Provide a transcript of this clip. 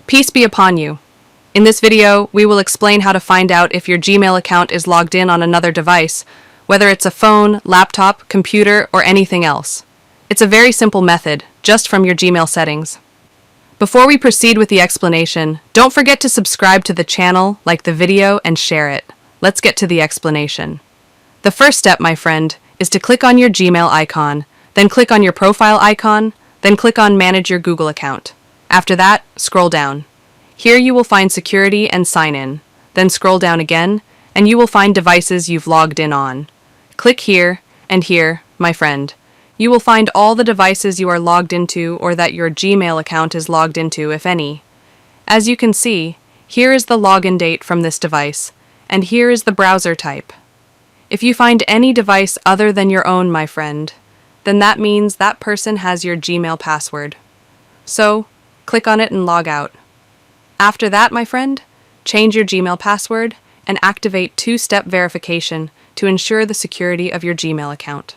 Peace be upon you. In this video, we will explain how to find out if your Gmail account is logged in on another device, whether it's a phone, laptop, computer, or anything else. It's a very simple method, just from your Gmail settings. Before we proceed with the explanation, don't forget to subscribe to the channel, like the video, and share it. Let's get to the explanation. The first step, my friend, is to click on your Gmail icon, then click on your profile icon, then click on Manage your Google account. After that, scroll down. Here you will find Security and Sign In. Then scroll down again, and you will find devices you've logged in on. Click here, and here, my friend. You will find all the devices you are logged into or that your Gmail account is logged into, if any. As you can see, here is the login date from this device, and here is the browser type. If you find any device other than your own, my friend, then that means that person has your Gmail password. So, click on it and log out. After that, my friend, change your Gmail password and activate two-step verification to ensure the security of your Gmail account.